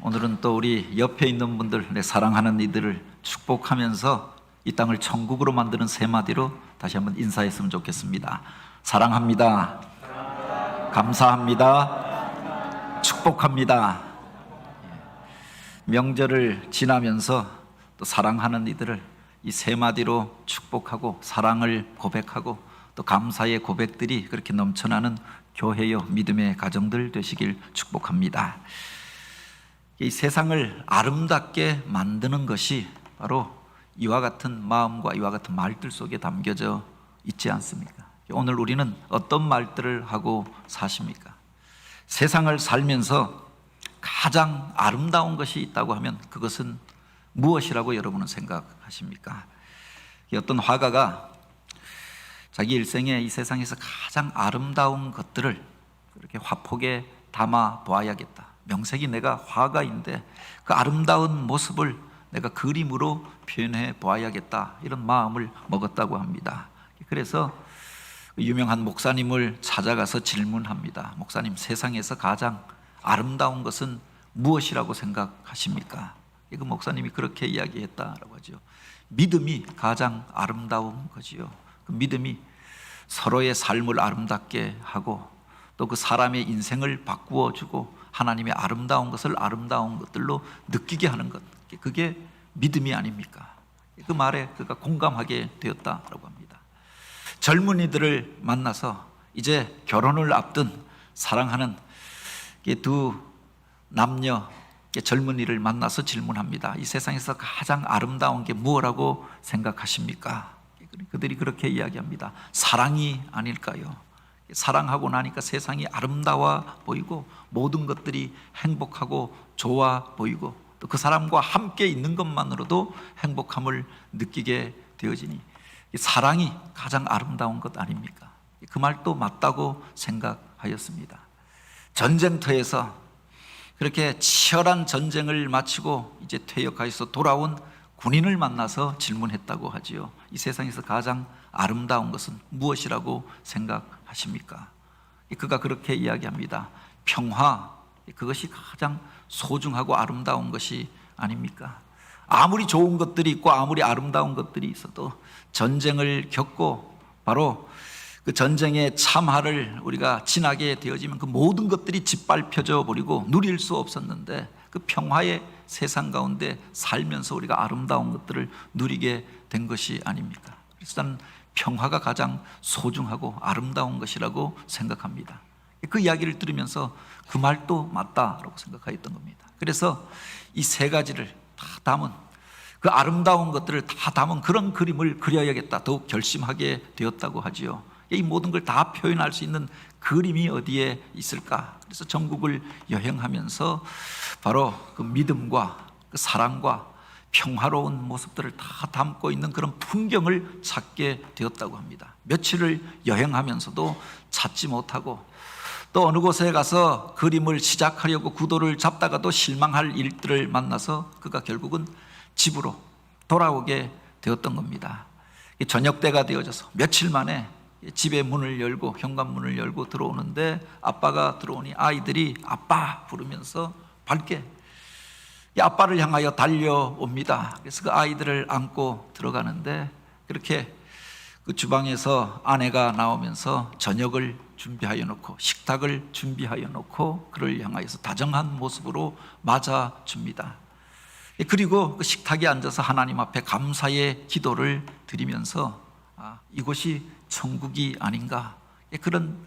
오늘은 또 우리 옆에 있는 분들, 내 사랑하는 이들을 축복하면서 이 땅을 천국으로 만드는 세 마디로 다시 한번 인사했으면 좋겠습니다. 사랑합니다. 감사합니다. 축복합니다. 명절을 지나면서 또 사랑하는 이들을 이 세 마디로 축복하고 사랑을 고백하고 또 감사의 고백들이 그렇게 넘쳐나는 교회요 믿음의 가정들 되시길 축복합니다. 이 세상을 아름답게 만드는 것이 바로 이와 같은 마음과 이와 같은 말들 속에 담겨져 있지 않습니까? 오늘 우리는 어떤 말들을 하고 사십니까? 세상을 살면서 가장 아름다운 것이 있다고 하면 그것은 무엇이라고 여러분은 생각하십니까? 어떤 화가가 자기 일생에 이 세상에서 가장 아름다운 것들을 그렇게 화폭에 담아 보아야겠다. 명색이 내가 화가인데 그 아름다운 모습을 내가 그림으로 표현해 보아야겠다, 이런 마음을 먹었다고 합니다. 그래서 유명한 목사님을 찾아가서 질문합니다. 목사님, 세상에서 가장 아름다운 것은 무엇이라고 생각하십니까? 그 목사님이 그렇게 이야기했다라고 하죠. 믿음이 가장 아름다운 거지요. 그 믿음이 서로의 삶을 아름답게 하고 또 그 사람의 인생을 바꾸어 주고 하나님의 아름다운 것을 아름다운 것들로 느끼게 하는 것, 그게 믿음이 아닙니까? 그 말에 그가 공감하게 되었다라고 합니다. 젊은이들을 만나서 이제 결혼을 앞둔 사랑하는 두 남녀 젊은이를 만나서 질문합니다. 이 세상에서 가장 아름다운 게 무엇이라고 생각하십니까? 그들이 그렇게 이야기합니다. 사랑이 아닐까요? 사랑하고 나니까 세상이 아름다워 보이고 모든 것들이 행복하고 좋아 보이고 또 그 사람과 함께 있는 것만으로도 행복함을 느끼게 되어지니 사랑이 가장 아름다운 것 아닙니까? 그 말도 맞다고 생각하였습니다. 전쟁터에서 그렇게 치열한 전쟁을 마치고 이제 퇴역하여서 돌아온 군인을 만나서 질문했다고 하지요. 이 세상에서 가장 아름다운 것은 무엇이라고 생각하십니까? 그가 그렇게 이야기합니다. 평화, 그것이 가장 소중하고 아름다운 것이 아닙니까? 아무리 좋은 것들이 있고 아무리 아름다운 것들이 있어도 전쟁을 겪고 바로 그 전쟁의 참화를 우리가 지나게 되어지면 그 모든 것들이 짓밟혀져 버리고 누릴 수 없었는데 그 평화의 세상 가운데 살면서 우리가 아름다운 것들을 누리게 된 것이 아닙니까? 그래서 나는 평화가 가장 소중하고 아름다운 것이라고 생각합니다. 그 이야기를 들으면서 그 말도 맞다라고 생각하였던 겁니다. 그래서 이 세 가지를 다 담은, 그 아름다운 것들을 다 담은 그런 그림을 그려야겠다, 더욱 결심하게 되었다고 하지요. 이 모든 걸 다 표현할 수 있는 그림이 어디에 있을까? 그래서 전국을 여행하면서 바로 그 믿음과 그 사랑과 평화로운 모습들을 다 담고 있는 그런 풍경을 찾게 되었다고 합니다. 며칠을 여행하면서도 찾지 못하고 또 어느 곳에 가서 그림을 시작하려고 구도를 잡다가도 실망할 일들을 만나서 그가 결국은 집으로 돌아오게 되었던 겁니다. 저녁 때가 되어져서 며칠 만에 집의 문을 열고 현관문을 열고 들어오는데 아빠가 들어오니 아이들이 아빠 부르면서 밝게 이 아빠를 향하여 달려옵니다. 그래서 그 아이들을 안고 들어가는데 그렇게 그 주방에서 아내가 나오면서 저녁을 준비하여 놓고 식탁을 준비하여 놓고 그를 향하여서 다정한 모습으로 맞아줍니다. 그리고 그 식탁에 앉아서 하나님 앞에 감사의 기도를 드리면서 이곳이 천국이 아닌가, 그런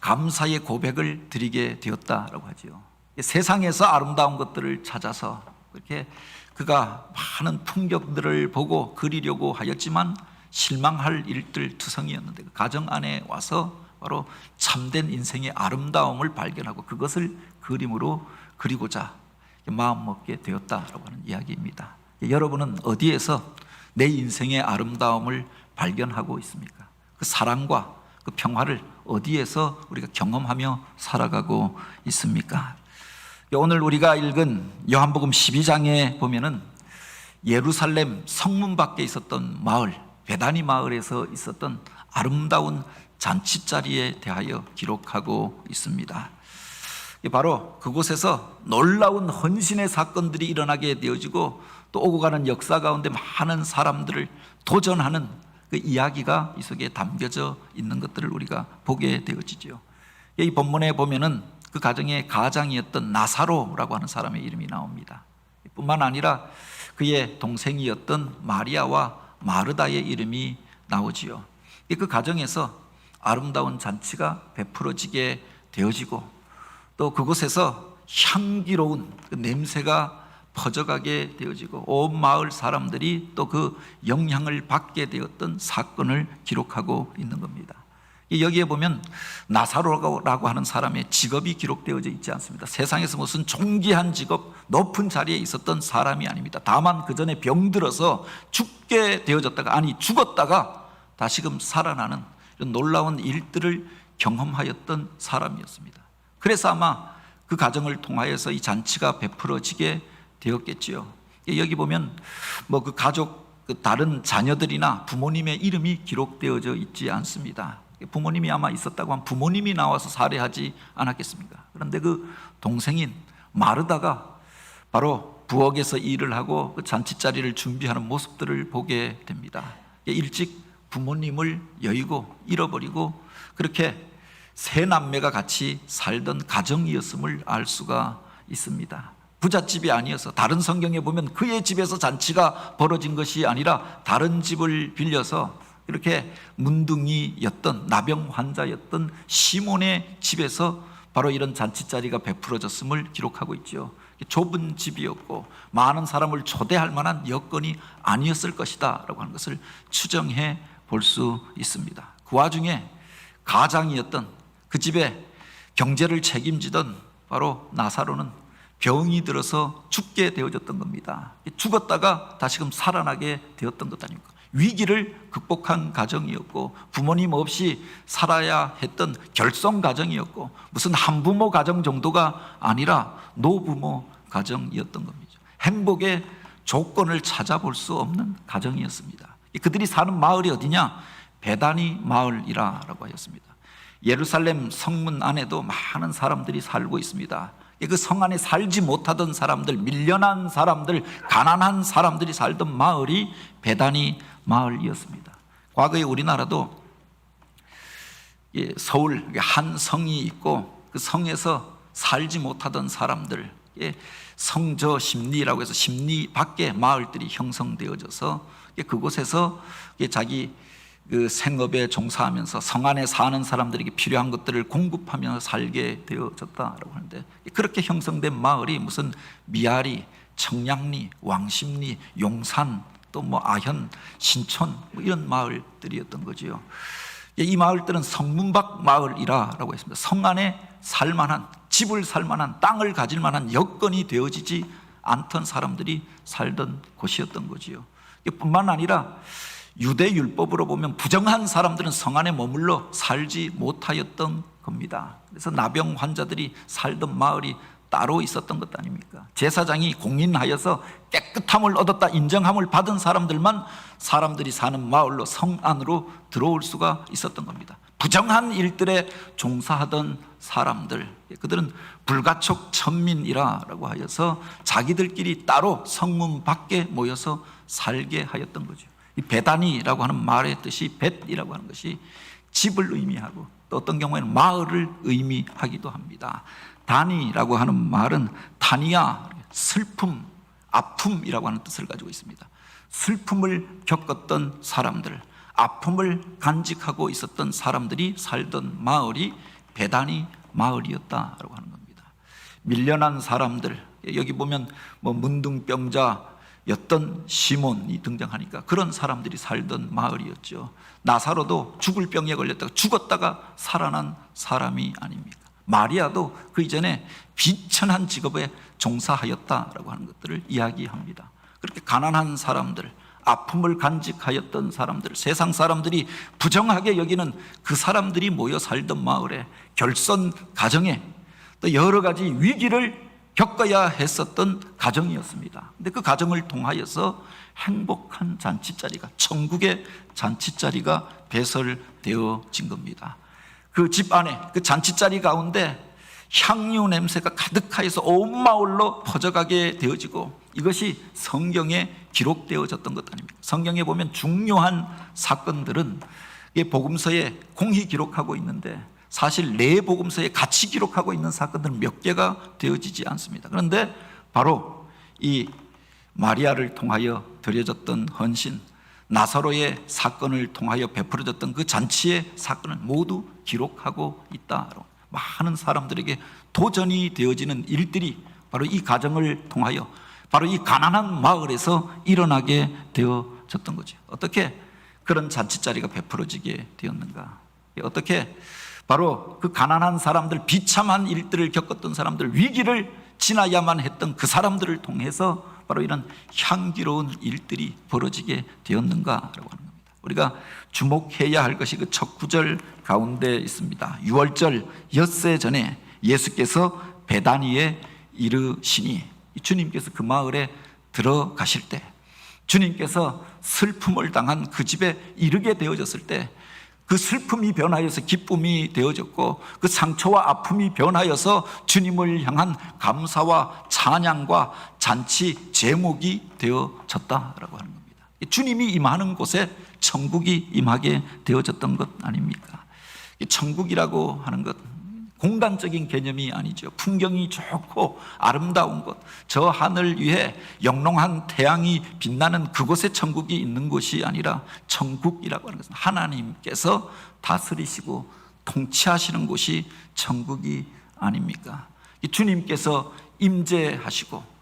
감사의 고백을 드리게 되었다라고 하죠. 세상에서 아름다운 것들을 찾아서 그렇게 그가 많은 풍경들을 보고 그리려고 하였지만 실망할 일들 투성이었는데 그 가정 안에 와서 바로 참된 인생의 아름다움을 발견하고 그것을 그림으로 그리고자 마음먹게 되었다라고 하는 이야기입니다. 여러분은 어디에서 내 인생의 아름다움을 발견하고 있습니까? 그 사랑과 그 평화를 어디에서 우리가 경험하며 살아가고 있습니까? 오늘 우리가 읽은 요한복음 12장에 보면은 예루살렘 성문 밖에 있었던 마을, 베다니 마을에서 있었던 아름다운 잔치자리에 대하여 기록하고 있습니다. 바로 그곳에서 놀라운 헌신의 사건들이 일어나게 되어지고 또 오고 가는 역사 가운데 많은 사람들을 도전하는 그 이야기가 이 속에 담겨져 있는 것들을 우리가 보게 되어지죠. 이 본문에 보면은 그 가정의 가장이었던 나사로라고 하는 사람의 이름이 나옵니다. 뿐만 아니라 그의 동생이었던 마리아와 마르다의 이름이 나오지요. 그 가정에서 아름다운 잔치가 베풀어지게 되어지고 또 그곳에서 향기로운 그 냄새가 퍼져가게 되어지고 온 마을 사람들이 또 그 영향을 받게 되었던 사건을 기록하고 있는 겁니다. 여기에 보면 나사로라고 하는 사람의 직업이 기록되어져 있지 않습니다. 세상에서 무슨 존귀한 직업, 높은 자리에 있었던 사람이 아닙니다. 다만 그 전에 병들어서 죽게 되어졌다가, 아니 죽었다가 다시금 살아나는 이런 놀라운 일들을 경험하였던 사람이었습니다. 그래서 아마 그 가정을 통하여서 이 잔치가 베풀어지게 되었겠지요. 여기 보면 뭐 그 가족 그 다른 자녀들이나 부모님의 이름이 기록되어져 있지 않습니다. 부모님이 아마 있었다고 하면 부모님이 나와서 살해하지 않았겠습니까? 그런데 그 동생인 마르다가 바로 부엌에서 일을 하고 그 잔치자리를 준비하는 모습들을 보게 됩니다. 일찍 부모님을 여의고 잃어버리고 그렇게 세 남매가 같이 살던 가정이었음을 알 수가 있습니다. 부잣집이 아니어서, 다른 성경에 보면 그의 집에서 잔치가 벌어진 것이 아니라 다른 집을 빌려서 이렇게 문둥이였던 나병 환자였던 시몬의 집에서 바로 이런 잔치자리가 베풀어졌음을 기록하고 있죠. 좁은 집이었고 많은 사람을 초대할 만한 여건이 아니었을 것이다 라고 하는 것을 추정해 볼 수 있습니다. 그 와중에 가장이었던 그 집에 경제를 책임지던 바로 나사로는 병이 들어서 죽게 되어졌던 겁니다. 죽었다가 다시금 살아나게 되었던 것 아닙니까? 위기를 극복한 가정이었고 부모님 없이 살아야 했던 결손 가정이었고 무슨 한부모 가정 정도가 아니라 노부모 가정이었던 겁니다. 행복의 조건을 찾아볼 수 없는 가정이었습니다. 그들이 사는 마을이 어디냐? 베다니 마을이라고 하였습니다. 예루살렘 성문 안에도 많은 사람들이 살고 있습니다. 그 성 안에 살지 못하던 사람들, 밀려난 사람들, 가난한 사람들이 살던 마을이 베다니 마을이었습니다. 과거에 우리나라도 서울 한 성이 있고 그 성에서 살지 못하던 사람들, 성저 심리라고 해서 심리 밖에 마을들이 형성되어져서 그곳에서 자기 그 생업에 종사하면서 성 안에 사는 사람들에게 필요한 것들을 공급하면서 살게 되어졌다라고 하는데, 그렇게 형성된 마을이 무슨 미아리, 청량리, 왕십리, 용산, 또 뭐 아현, 신촌 뭐 이런 마을들이었던 거지요. 이 마을들은 성문밖 마을이라고 했습니다. 성 안에 살만한, 집을 살만한, 땅을 가질 만한 여건이 되어지지 않던 사람들이 살던 곳이었던 거지요. 뿐만 아니라 유대 율법으로 보면 부정한 사람들은 성 안에 머물러 살지 못하였던 겁니다. 그래서 나병 환자들이 살던 마을이 따로 있었던 것 아닙니까? 제사장이 공인하여서 깨끗함을 얻었다 인정함을 받은 사람들이 사는 마을로 성 안으로 들어올 수가 있었던 겁니다. 부정한 일들에 종사하던 사람들, 그들은 불가촉 천민이라고 하여서 자기들끼리 따로 성문 밖에 모여서 살게 하였던 거죠. 이 베다니라고 하는 말의 뜻이 벳이라고 하는 것이 집을 의미하고 또 어떤 경우에는 마을을 의미하기도 합니다. 다니라고 하는 말은 타니아, 슬픔, 아픔이라고 하는 뜻을 가지고 있습니다. 슬픔을 겪었던 사람들, 아픔을 간직하고 있었던 사람들이 살던 마을이 베다니 마을이었다라고 하는 겁니다. 밀려난 사람들, 여기 보면 뭐 문둥병자였던 시몬이 등장하니까 그런 사람들이 살던 마을이었죠. 나사로도 죽을 병에 걸렸다가 죽었다가 살아난 사람이 아닙니까? 마리아도 그 이전에 비천한 직업에 종사하였다라고 하는 것들을 이야기합니다. 그렇게 가난한 사람들, 아픔을 간직하였던 사람들, 세상 사람들이 부정하게 여기는 그 사람들이 모여 살던 마을에, 결손 가정에 또 여러 가지 위기를 겪어야 했었던 가정이었습니다. 근데 그 가정을 통하여서 행복한 잔치자리가, 천국의 잔치자리가 배설되어진 겁니다. 그 집 안에, 그 잔치자리 가운데 향유 냄새가 가득하여서 온 마을로 퍼져가게 되어지고, 이것이 성경에 기록되어졌던 것 아닙니까? 성경에 보면 중요한 사건들은 복음서에 공히 기록하고 있는데, 사실 내 복음서에 같이 기록하고 있는 사건들은 몇 개가 되어지지 않습니다. 그런데 바로 이 마리아를 통하여 드려졌던 헌신, 나사로의 사건을 통하여 베풀어졌던 그 잔치의 사건을 모두 기록하고 있다. 많은 사람들에게 도전이 되어지는 일들이 바로 이 가정을 통하여, 바로 이 가난한 마을에서 일어나게 되어졌던 거죠. 어떻게 그런 잔치자리가 베풀어지게 되었는가? 어떻게 바로 그 가난한 사람들, 비참한 일들을 겪었던 사람들, 위기를 지나야만 했던 그 사람들을 통해서 바로 이런 향기로운 일들이 벌어지게 되었는가라고 하는 겁니다. 우리가 주목해야 할 것이 그 첫 구절 가운데 있습니다. 6월절 엿새 전에 예수께서 베다니에 이르시니, 주님께서 그 마을에 들어가실 때, 주님께서 슬픔을 당한 그 집에 이르게 되어졌을 때, 그 슬픔이 변하여서 기쁨이 되어졌고, 그 상처와 아픔이 변하여서 주님을 향한 감사와 찬양과 잔치 제목이 되어졌다라고 하는 겁니다. 주님이 임하는 곳에 천국이 임하게 되어졌던 것 아닙니까? 천국이라고 하는 것, 공간적인 개념이 아니죠. 풍경이 좋고 아름다운 곳, 저 하늘 위에 영롱한 태양이 빛나는 그곳에 천국이 있는 곳이 아니라, 천국이라고 하는 것은 하나님께서 다스리시고 통치하시는 곳이 천국이 아닙니까? 주님께서 임재하시고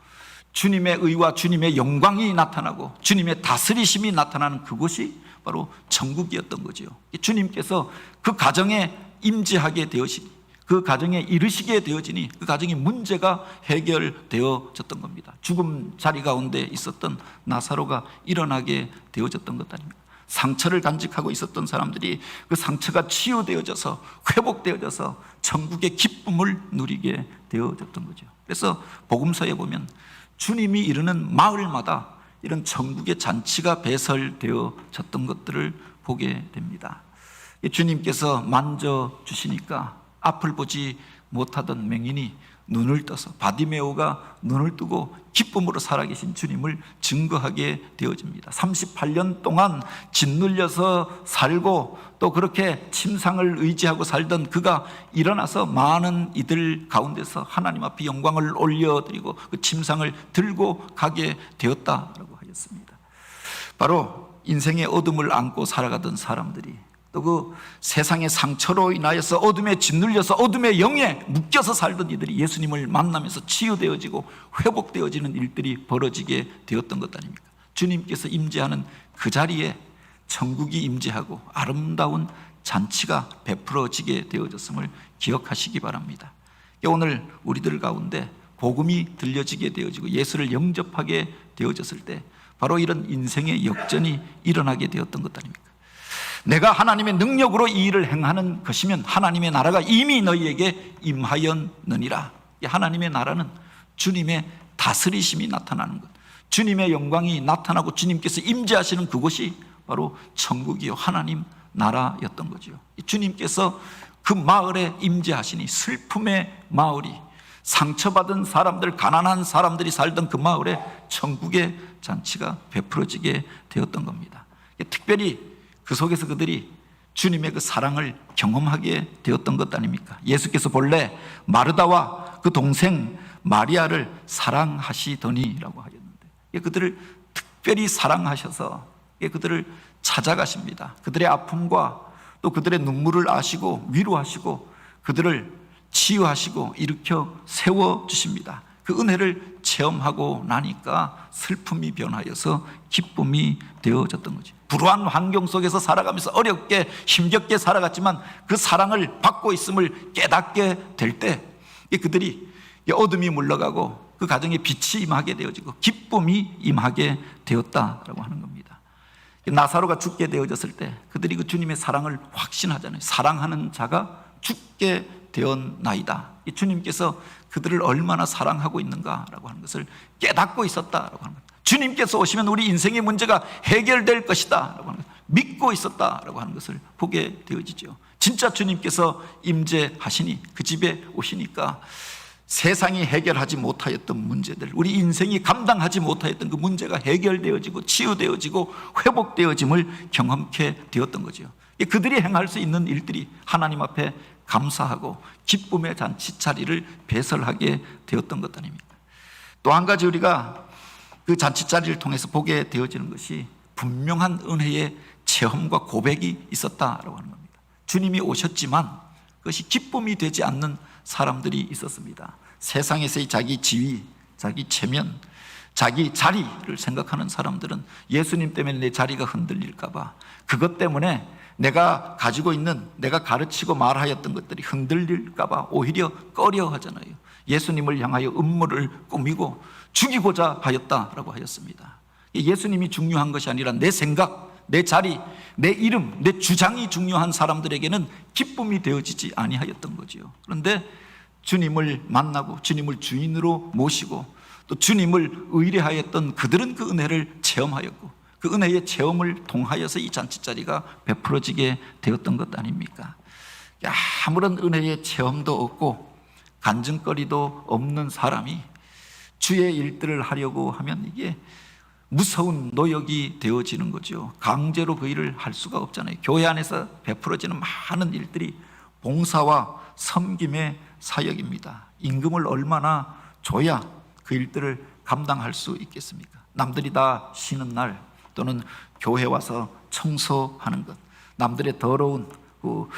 주님의 의와 주님의 영광이 나타나고 주님의 다스리심이 나타나는 그곳이 바로 천국이었던 거죠. 주님께서 그 가정에 임재하게 되시니, 그 가정에 이르시게 되어지니 그 가정의 문제가 해결되어졌던 겁니다. 죽음 자리 가운데 있었던 나사로가 일어나게 되어졌던 것 아닙니까? 상처를 간직하고 있었던 사람들이 그 상처가 치유되어져서 회복되어져서 천국의 기쁨을 누리게 되어졌던 거죠. 그래서 복음서에 보면 주님이 이르는 마을마다 이런 천국의 잔치가 배설되어졌던 것들을 보게 됩니다. 주님께서 만져주시니까 앞을 보지 못하던 맹인이 눈을 떠서, 바디메오가 눈을 뜨고 기쁨으로 살아계신 주님을 증거하게 되어집니다. 38년 동안 짓눌려서 살고 또 그렇게 침상을 의지하고 살던 그가 일어나서 많은 이들 가운데서 하나님 앞에 영광을 올려드리고 그 침상을 들고 가게 되었다라고 하였습니다. 바로 인생의 어둠을 안고 살아가던 사람들이, 또 그 세상의 상처로 인하여서 어둠에 짓눌려서 어둠의 영에 묶여서 살던 이들이 예수님을 만나면서 치유되어지고 회복되어지는 일들이 벌어지게 되었던 것 아닙니까? 주님께서 임재하는 그 자리에 천국이 임재하고 아름다운 잔치가 베풀어지게 되어졌음을 기억하시기 바랍니다. 오늘 우리들 가운데 복음이 들려지게 되어지고 예수를 영접하게 되어졌을 때 바로 이런 인생의 역전이 일어나게 되었던 것 아닙니까? 내가 하나님의 능력으로 이 일을 행하는 것이면 하나님의 나라가 이미 너희에게 임하였느니라. 하나님의 나라는 주님의 다스리심이 나타나는 것, 주님의 영광이 나타나고 주님께서 임재하시는 그곳이 바로 천국이요 하나님 나라였던 거죠. 주님께서 그 마을에 임재하시니 슬픔의 마을이, 상처받은 사람들, 가난한 사람들이 살던 그 마을에 천국의 잔치가 베풀어지게 되었던 겁니다. 특별히 그 속에서 그들이 주님의 그 사랑을 경험하게 되었던 것 아닙니까? 예수께서 본래 마르다와 그 동생 마리아를 사랑하시더니라고 하였는데, 그들을 특별히 사랑하셔서 그들을 찾아가십니다. 그들의 아픔과 또 그들의 눈물을 아시고 위로하시고 그들을 치유하시고 일으켜 세워주십니다. 그 은혜를 체험하고 나니까 슬픔이 변하여서 기쁨이 되어졌던 거죠. 불우한 환경 속에서 살아가면서 어렵게 힘겹게 살아갔지만 그 사랑을 받고 있음을 깨닫게 될 때 그들이 어둠이 물러가고 그 가정에 빛이 임하게 되어지고 기쁨이 임하게 되었다라고 하는 겁니다. 나사로가 죽게 되어졌을 때 그들이 그 주님의 사랑을 확신하잖아요. 사랑하는 자가 죽게 되었나이다. 이 주님께서 그들을 얼마나 사랑하고 있는가라고 하는 것을 깨닫고 있었다라고 하는 겁니다. 주님께서 오시면 우리 인생의 문제가 해결될 것이다 라고 하는 겁니다. 믿고 있었다라고 하는 것을 보게 되어지죠. 진짜 주님께서 임재하시니 그 집에 오시니까 세상이 해결하지 못하였던 문제들, 우리 인생이 감당하지 못하였던 그 문제가 해결되어지고 치유되어지고 회복되어짐을 경험케 되었던 거죠. 그들이 행할 수 있는 일들이 하나님 앞에 감사하고 기쁨의 잔치자리를 배설하게 되었던 것 아닙니까? 또 한 가지 우리가 그 잔치자리를 통해서 보게 되어지는 것이 분명한 은혜의 체험과 고백이 있었다라고 하는 겁니다. 주님이 오셨지만 그것이 기쁨이 되지 않는 사람들이 있었습니다. 세상에서의 자기 지위, 자기 체면, 자기 자리를 생각하는 사람들은 예수님 때문에 내 자리가 흔들릴까 봐, 그것 때문에 내가 가지고 있는, 내가 가르치고 말하였던 것들이 흔들릴까 봐 오히려 꺼려하잖아요. 예수님을 향하여 음모를 꾸미고 죽이고자 하였다라고 하였습니다. 예수님이 중요한 것이 아니라 내 생각, 내 자리, 내 이름, 내 주장이 중요한 사람들에게는 기쁨이 되어지지 아니하였던 거지요. 그런데 주님을 만나고 주님을 주인으로 모시고 또 주님을 의뢰하였던 그들은 그 은혜를 체험하였고 그 은혜의 체험을 통하여서 이 잔치자리가 베풀어지게 되었던 것 아닙니까? 아무런 은혜의 체험도 없고 간증거리도 없는 사람이 주의 일들을 하려고 하면 이게 무서운 노역이 되어지는 거죠. 강제로 그 일을 할 수가 없잖아요. 교회 안에서 베풀어지는 많은 일들이 봉사와 섬김의 사역입니다. 임금을 얼마나 줘야 그 일들을 감당할 수 있겠습니까? 남들이 다 쉬는 날 또는 교회 와서 청소하는 것, 남들의 더러운 그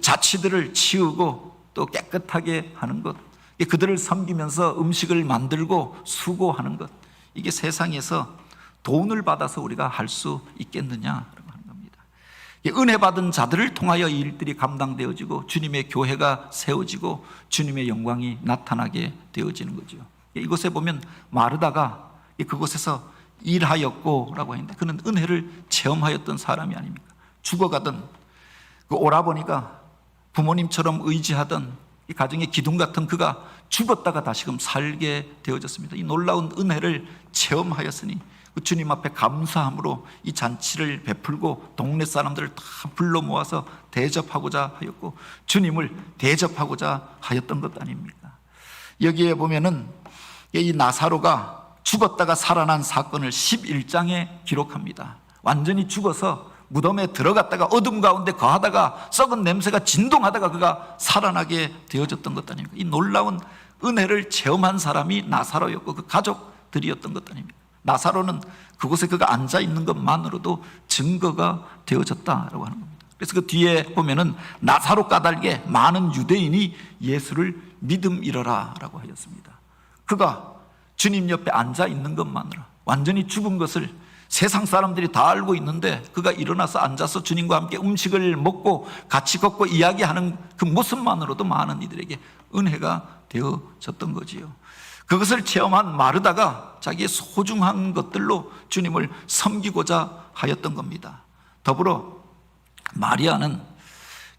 자취들을 치우고 또 깨끗하게 하는 것, 그들을 섬기면서 음식을 만들고 수고하는 것, 이게 세상에서 돈을 받아서 우리가 할 수 있겠느냐라고 하는 겁니다. 은혜 받은 자들을 통하여 이 일들이 감당되어지고 주님의 교회가 세워지고 주님의 영광이 나타나게 되어지는 거죠. 이곳에 보면 마르다가 그곳에서 일하였고 라고 했는데 그는 은혜를 체험하였던 사람이 아닙니까? 죽어가던 그 오라버니가 부모님처럼 의지하던 이 가정의 기둥 같은 그가 죽었다가 다시금 살게 되어졌습니다. 이 놀라운 은혜를 체험하였으니 그 주님 앞에 감사함으로 이 잔치를 베풀고 동네 사람들을 다 불러 모아서 대접하고자 하였고 주님을 대접하고자 하였던 것 아닙니까? 여기에 보면은 이 나사로가 죽었다가 살아난 사건을 11장에 기록합니다. 완전히 죽어서 무덤에 들어갔다가 어둠 가운데 거하다가 썩은 냄새가 진동하다가 그가 살아나게 되어졌던 것 아닙니까? 이 놀라운 은혜를 체험한 사람이 나사로였고 그 가족들이었던 것 아닙니까? 나사로는 그곳에 그가 앉아 있는 것만으로도 증거가 되어졌다라고 하는 겁니다. 그래서 그 뒤에 보면은 나사로 까닭에 많은 유대인이 예수를 믿음이러라 라고 하였습니다. 그가 주님 옆에 앉아 있는 것만으로, 완전히 죽은 것을 세상 사람들이 다 알고 있는데 그가 일어나서 앉아서 주님과 함께 음식을 먹고 같이 걷고 이야기하는 그 모습만으로도 많은 이들에게 은혜가 되어졌던 거지요. 그것을 체험한 마르다가 자기의 소중한 것들로 주님을 섬기고자 하였던 겁니다. 더불어 마리아는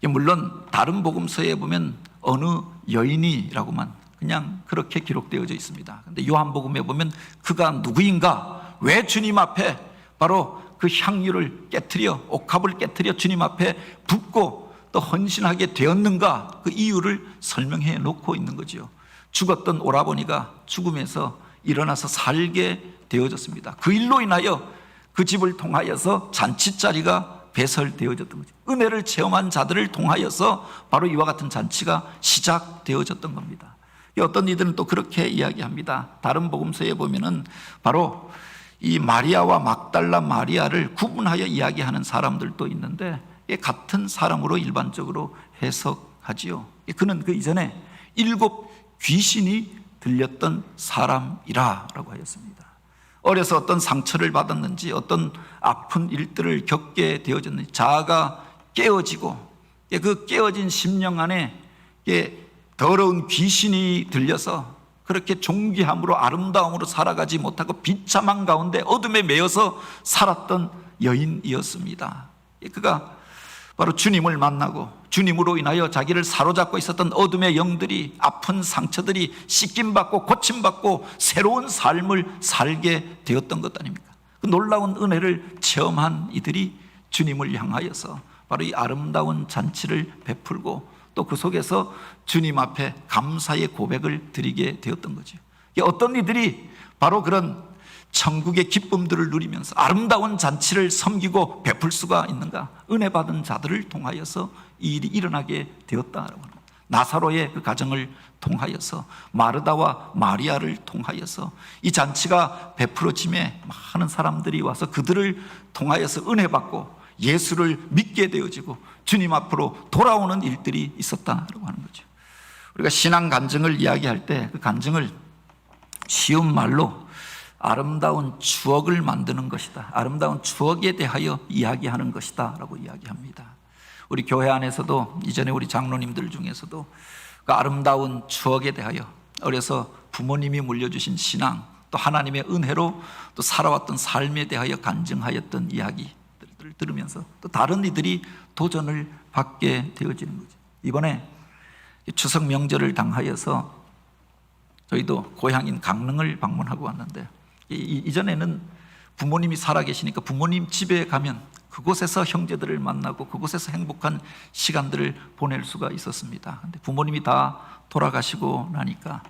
물론 다른 복음서에 보면 어느 여인이라고만 그냥 그렇게 기록되어져 있습니다. 그런데 요한복음에 보면 그가 누구인가, 왜 주님 앞에 바로 그 향유를 깨트려, 옥합을 깨트려 주님 앞에 붓고 또 헌신하게 되었는가, 그 이유를 설명해 놓고 있는 거죠. 죽었던 오라버니가 죽음에서 일어나서 살게 되어졌습니다. 그 일로 인하여 그 집을 통하여서 잔치자리가 배설되어졌던 거죠. 은혜를 체험한 자들을 통하여서 바로 이와 같은 잔치가 시작되어졌던 겁니다. 어떤 이들은 또 그렇게 이야기합니다. 다른 복음서에 보면은 바로 이 마리아와 막달라 마리아를 구분하여 이야기하는 사람들도 있는데 같은 사람으로 일반적으로 해석하지요. 그는 그 이전에 7 귀신이 들렸던 사람이라고 하였습니다. 어려서 어떤 상처를 받았는지 어떤 아픈 일들을 겪게 되어졌는지 자아가 깨어지고 그 깨어진 심령 안에 더러운 귀신이 들려서 그렇게 존귀함으로 아름다움으로 살아가지 못하고 비참한 가운데 어둠에 매여서 살았던 여인이었습니다. 그가 바로 주님을 만나고 주님으로 인하여 자기를 사로잡고 있었던 어둠의 영들이, 아픈 상처들이 씻김받고 고침받고 새로운 삶을 살게 되었던 것 아닙니까? 그 놀라운 은혜를 체험한 이들이 주님을 향하여서 바로 이 아름다운 잔치를 베풀고 또 그 속에서 주님 앞에 감사의 고백을 드리게 되었던 거죠. 어떤 이들이 바로 그런 천국의 기쁨들을 누리면서 아름다운 잔치를 섬기고 베풀 수가 있는가? 은혜 받은 자들을 통하여서 이 일이 일어나게 되었다라고 합니다. 나사로의 그 가정을 통하여서, 마르다와 마리아를 통하여서 이 잔치가 베풀어짐에 많은 사람들이 와서 그들을 통하여서 은혜 받고 예수를 믿게 되어지고 주님 앞으로 돌아오는 일들이 있었다라고 하는 거죠. 우리가 신앙 간증을 이야기할 때 그 간증을 쉬운 말로 아름다운 추억을 만드는 것이다, 아름다운 추억에 대하여 이야기하는 것이다 라고 이야기합니다. 우리 교회 안에서도 이전에 우리 장로님들 중에서도 그 아름다운 추억에 대하여 어려서 부모님이 물려주신 신앙, 또 하나님의 은혜로 또 살아왔던 삶에 대하여 간증하였던 이야기들을 들으면서 또 다른 이들이 도전을 받게 되어지는 거죠. 이번에 추석 명절을 당하여서 저희도 고향인 강릉을 방문하고 왔는데, 이전에는 부모님이 살아계시니까 부모님 집에 가면 그곳에서 형제들을 만나고 그곳에서 행복한 시간들을 보낼 수가 있었습니다. 근데 부모님이 다 돌아가시고 나니까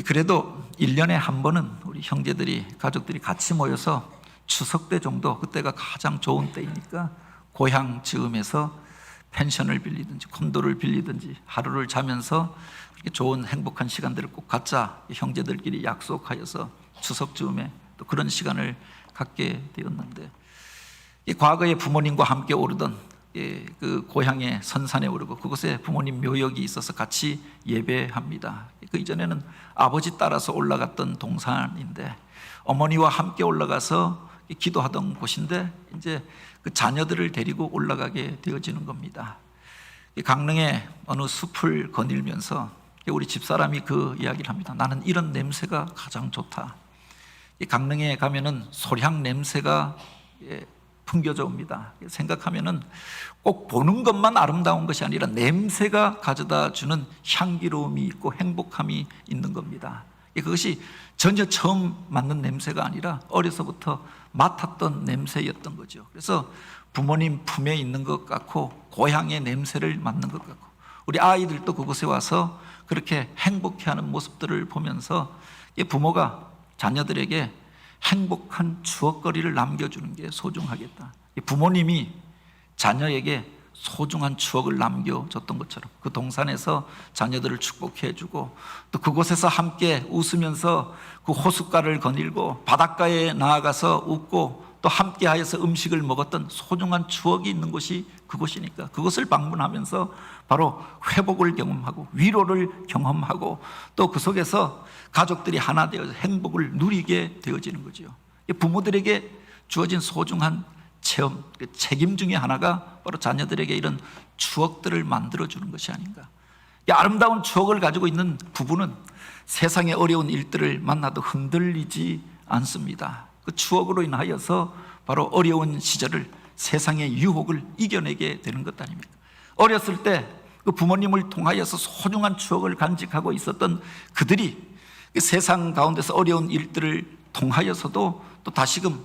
그래도 1년에 한 번은 우리 형제들이, 가족들이 같이 모여서 추석 때 정도, 그때가 가장 좋은 때이니까 고향 즈음에서 펜션을 빌리든지 콘도를 빌리든지 하루를 자면서 좋은 행복한 시간들을 꼭 갖자, 형제들끼리 약속하여서 추석 즈음에 또 그런 시간을 갖게 되었는데, 과거에 부모님과 함께 오르던 그 고향의 선산에 오르고 그곳에 부모님 묘역이 있어서 같이 예배합니다. 그 이전에는 아버지 따라서 올라갔던 동산인데 어머니와 함께 올라가서 기도하던 곳인데 이제 그 자녀들을 데리고 올라가게 되어지는 겁니다. 강릉의 어느 숲을 거닐면서 우리 집사람이 그 이야기를 합니다. 나는 이런 냄새가 가장 좋다. 강릉에 가면은 소량 냄새가 풍겨져 옵니다. 생각하면은 꼭 보는 것만 아름다운 것이 아니라 냄새가 가져다 주는 향기로움이 있고 행복함이 있는 겁니다. 그것이 전혀 처음 맡는 냄새가 아니라 어려서부터 맡았던 냄새였던 거죠. 그래서 부모님 품에 있는 것 같고 고향의 냄새를 맡는 것 같고, 우리 아이들도 그곳에 와서 그렇게 행복해하는 모습들을 보면서 부모가 자녀들에게 행복한 추억거리를 남겨주는 게 소중하겠다. 부모님이 자녀에게 소중한 추억을 남겨줬던 것처럼 그 동산에서 자녀들을 축복해주고 또 그곳에서 함께 웃으면서 그 호숫가를 거닐고 바닷가에 나아가서 웃고 또 함께하여서 음식을 먹었던 소중한 추억이 있는 곳이 그곳이니까 그곳을 방문하면서 바로 회복을 경험하고 위로를 경험하고 또 그 속에서 가족들이 하나 되어서 행복을 누리게 되어지는 거죠. 부모들에게 주어진 소중한 체험, 책임 중에 하나가 바로 자녀들에게 이런 추억들을 만들어주는 것이 아닌가. 아름다운 추억을 가지고 있는 부부는 세상의 어려운 일들을 만나도 흔들리지 않습니다. 그 추억으로 인하여서 바로 어려운 시절을, 세상의 유혹을 이겨내게 되는 것 아닙니까? 어렸을 때 그 부모님을 통하여서 소중한 추억을 간직하고 있었던 그들이 세상 가운데서 어려운 일들을 통하여서도 또 다시금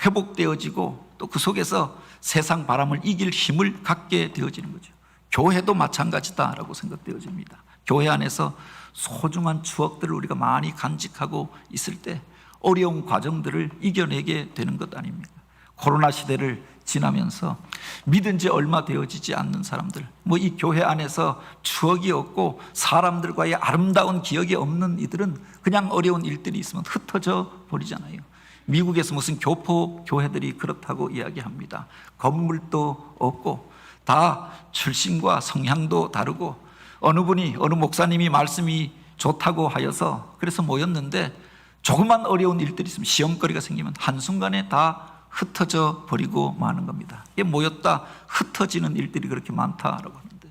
회복되어지고 또 그 속에서 세상 바람을 이길 힘을 갖게 되어지는 거죠. 교회도 마찬가지다라고 생각되어집니다. 교회 안에서 소중한 추억들을 우리가 많이 간직하고 있을 때 어려운 과정들을 이겨내게 되는 것 아닙니까? 코로나 시대를 지나면서 믿은 지 얼마 되어지지 않는 사람들, 이 교회 안에서 추억이 없고 사람들과의 아름다운 기억이 없는 이들은 그냥 어려운 일들이 있으면 흩어져 버리잖아요. 미국에서 무슨 교포 교회들이 그렇다고 이야기합니다. 건물도 없고 다 출신과 성향도 다르고 어느 목사님이 말씀이 좋다고 하여서 그래서 모였는데 조그만 어려운 일들이 있으면 시험거리가 생기면 한순간에 다 흩어져 버리고 마는 겁니다. 이게 모였다 흩어지는 일들이 그렇게 많다라고 하는데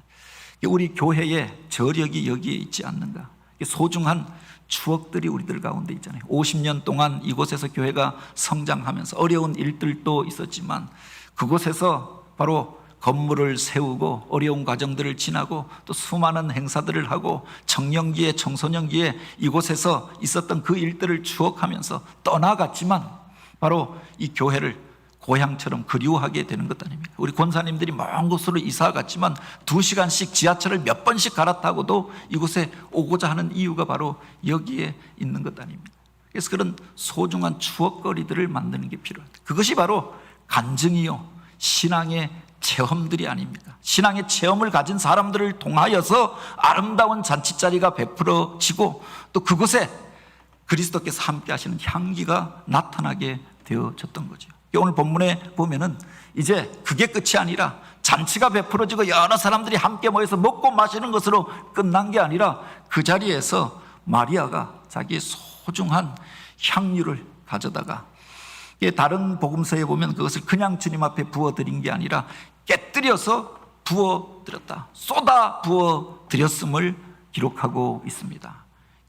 우리 교회의 저력이 여기에 있지 않는가. 소중한 추억들이 우리들 가운데 있잖아요. 50년 동안 이곳에서 교회가 성장하면서 어려운 일들도 있었지만 그곳에서 바로 건물을 세우고 어려운 과정들을 지나고 또 수많은 행사들을 하고 청년기에 청소년기에 이곳에서 있었던 그 일들을 추억하면서 떠나갔지만 바로 이 교회를 고향처럼 그리워하게 되는 것 아닙니까? 우리 권사님들이 먼 곳으로 이사 갔지만 2시간씩 지하철을 몇 번씩 갈아타고도 이곳에 오고자 하는 이유가 바로 여기에 있는 것 아닙니까? 그래서 그런 소중한 추억거리들을 만드는 게 필요합니다. 그것이 바로 간증이요 신앙의 체험들이 아닙니까? 신앙의 체험을 가진 사람들을 통하여서 아름다운 잔치자리가 베풀어지고 또 그곳에 그리스도께서 함께 하시는 향기가 나타나게 되어졌던 거죠. 오늘 본문에 보면은 이제 그게 끝이 아니라 잔치가 베풀어지고 여러 사람들이 함께 모여서 먹고 마시는 것으로 끝난 게 아니라 그 자리에서 마리아가 자기의 소중한 향유를 가져다가, 다른 복음서에 보면 그것을 그냥 주님 앞에 부어드린 게 아니라 깨뜨려서 부어드렸다, 쏟아 부어드렸음을 기록하고 있습니다.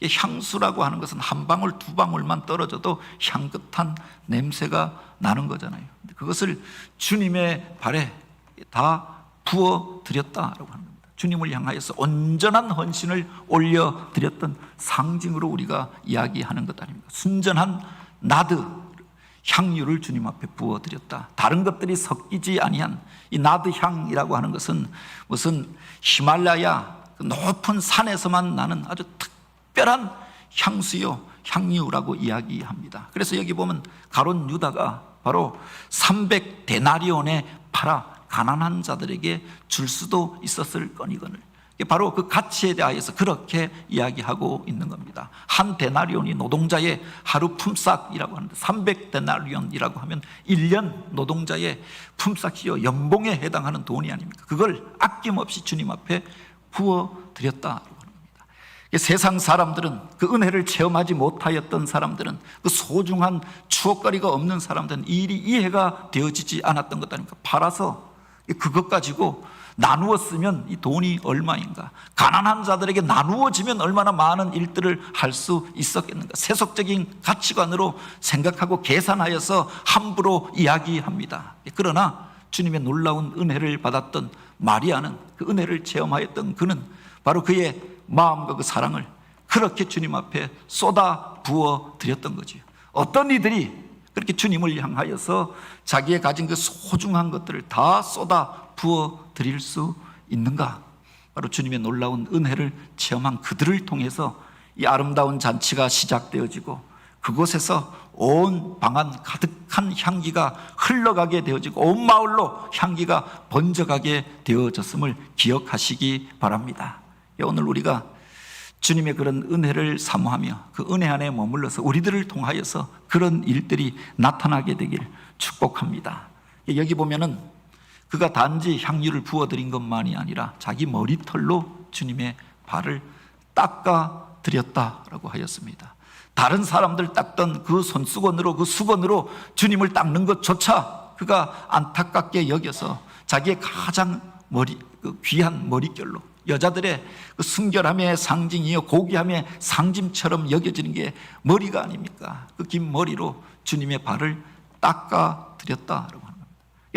향수라고 하는 것은 한 방울 두 방울만 떨어져도 향긋한 냄새가 나는 거잖아요. 그것을 주님의 발에 다 부어드렸다라고 하는 겁니다. 주님을 향하여서 온전한 헌신을 올려드렸던 상징으로 우리가 이야기하는 것 아닙니까? 순전한 나드 향유를 주님 앞에 부어드렸다. 다른 것들이 섞이지 아니한 이 나드 향이라고 하는 것은 무슨 히말라야 높은 산에서만 나는 아주 특별한 향수요 향유라고 이야기합니다. 그래서 여기 보면 가룟 유다가 바로 300데나리온에 팔아 가난한 자들에게 줄 수도 있었을 거니거늘. 바로 그 가치에 대하여서 그렇게 이야기하고 있는 겁니다. 한 데나리온이 노동자의 하루 품삯이라고 하는데 300데나리온이라고 하면 1년 노동자의 품삯이요 연봉에 해당하는 돈이 아닙니까? 그걸 아낌없이 주님 앞에 부어드렸다고 하는 겁니다. 세상 사람들은 그 은혜를 체험하지 못하였던 사람들은 그 소중한 추억거리가 없는 사람들은 이 일이 이해가 되어지지 않았던 것 아닙니까? 팔아서 그것 가지고 나누어 쓰면 이 돈이 얼마인가, 가난한 자들에게 나누어지면 얼마나 많은 일들을 할 수 있었겠는가, 세속적인 가치관으로 생각하고 계산하여서 함부로 이야기합니다. 그러나 주님의 놀라운 은혜를 받았던 마리아는, 그 은혜를 체험하였던 그는 바로 그의 마음과 그 사랑을 그렇게 주님 앞에 쏟아 부어 드렸던 거지요. 어떤 이들이 그렇게 주님을 향하여서 자기의 가진 그 소중한 것들을 다 쏟아 부어 드릴 수 있는가? 바로 주님의 놀라운 은혜를 체험한 그들을 통해서 이 아름다운 잔치가 시작되어지고 그곳에서 온 방안 가득한 향기가 흘러가게 되어지고 온 마을로 향기가 번져가게 되어졌음을 기억하시기 바랍니다. 오늘 우리가 주님의 그런 은혜를 사모하며 그 은혜 안에 머물러서 우리들을 통하여서 그런 일들이 나타나게 되길 축복합니다. 여기 보면은 그가 단지 향유를 부어드린 것만이 아니라 자기 머리털로 주님의 발을 닦아 드렸다라고 하였습니다. 다른 사람들 닦던 그 손수건으로, 그 수건으로 주님을 닦는 것조차 그가 안타깝게 여겨서 자기의 가장 귀한 머릿결로, 여자들의 그 순결함의 상징이요 고귀함의 상징처럼 여겨지는 게 머리가 아닙니까? 그 긴 머리로 주님의 발을 닦아 드렸다라고 하는 겁니다.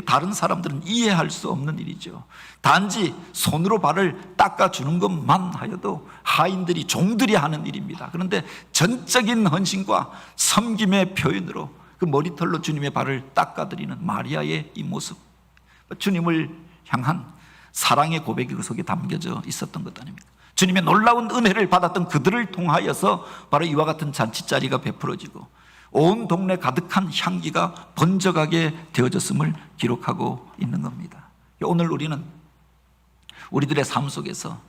다른 사람들은 이해할 수 없는 일이죠. 단지 손으로 발을 닦아주는 것만 하여도 하인들이, 종들이 하는 일입니다. 그런데 전적인 헌신과 섬김의 표현으로 그 머리털로 주님의 발을 닦아드리는 마리아의 이 모습, 주님을 향한 사랑의 고백이 그 속에 담겨져 있었던 것 아닙니까? 주님의 놀라운 은혜를 받았던 그들을 통하여서 바로 이와 같은 잔치자리가 베풀어지고 온 동네 가득한 향기가 번져가게 되어졌음을 기록하고 있는 겁니다. 오늘 우리는 우리들의 삶 속에서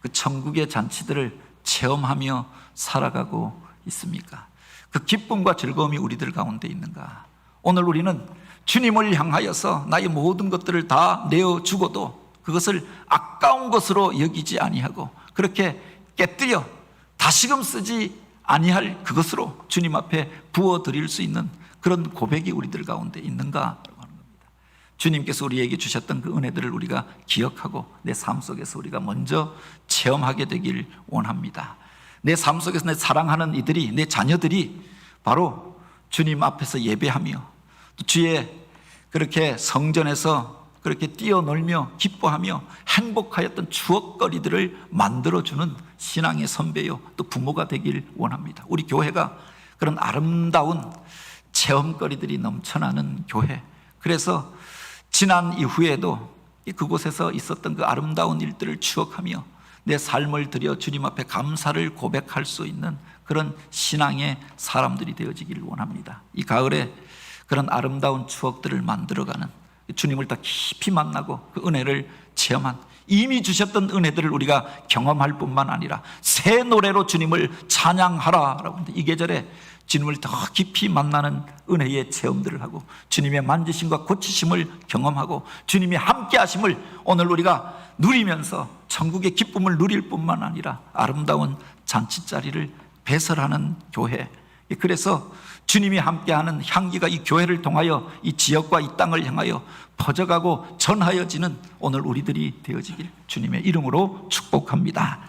그 천국의 잔치들을 체험하며 살아가고 있습니까? 그 기쁨과 즐거움이 우리들 가운데 있는가? 오늘 우리는 주님을 향하여서 나의 모든 것들을 다 내어주고도 그것을 아까운 것으로 여기지 아니하고 그렇게 깨뜨려 다시금 쓰지 아니할 그것으로 주님 앞에 부어드릴 수 있는 그런 고백이 우리들 가운데 있는가 하는 겁니다. 주님께서 우리에게 주셨던 그 은혜들을 우리가 기억하고 내 삶 속에서 우리가 먼저 체험하게 되길 원합니다. 내 삶 속에서 내 사랑하는 이들이, 내 자녀들이 바로 주님 앞에서 예배하며 또 주의 그렇게 성전에서 그렇게 뛰어놀며 기뻐하며 행복하였던 추억거리들을 만들어주는 신앙의 선배요 또 부모가 되길 원합니다. 우리 교회가 그런 아름다운 체험거리들이 넘쳐나는 교회, 그래서 지난 이후에도 그곳에서 있었던 그 아름다운 일들을 추억하며 내 삶을 들여 주님 앞에 감사를 고백할 수 있는 그런 신앙의 사람들이 되어지기를 원합니다. 이 가을에 그런 아름다운 추억들을 만들어가는, 주님을 더 깊이 만나고 그 은혜를 체험한, 이미 주셨던 은혜들을 우리가 경험할 뿐만 아니라 새 노래로 주님을 찬양하라라고 하는데, 이 계절에 주님을 더 깊이 만나는 은혜의 체험들을 하고 주님의 만지심과 고치심을 경험하고 주님이 함께 하심을 오늘 우리가 누리면서 천국의 기쁨을 누릴 뿐만 아니라 아름다운 잔치자리를 배설하는 교회, 그래서 주님이 함께하는 향기가 이 교회를 통하여 이 지역과 이 땅을 향하여 퍼져가고 전하여지는 오늘 우리들이 되어지길 주님의 이름으로 축복합니다.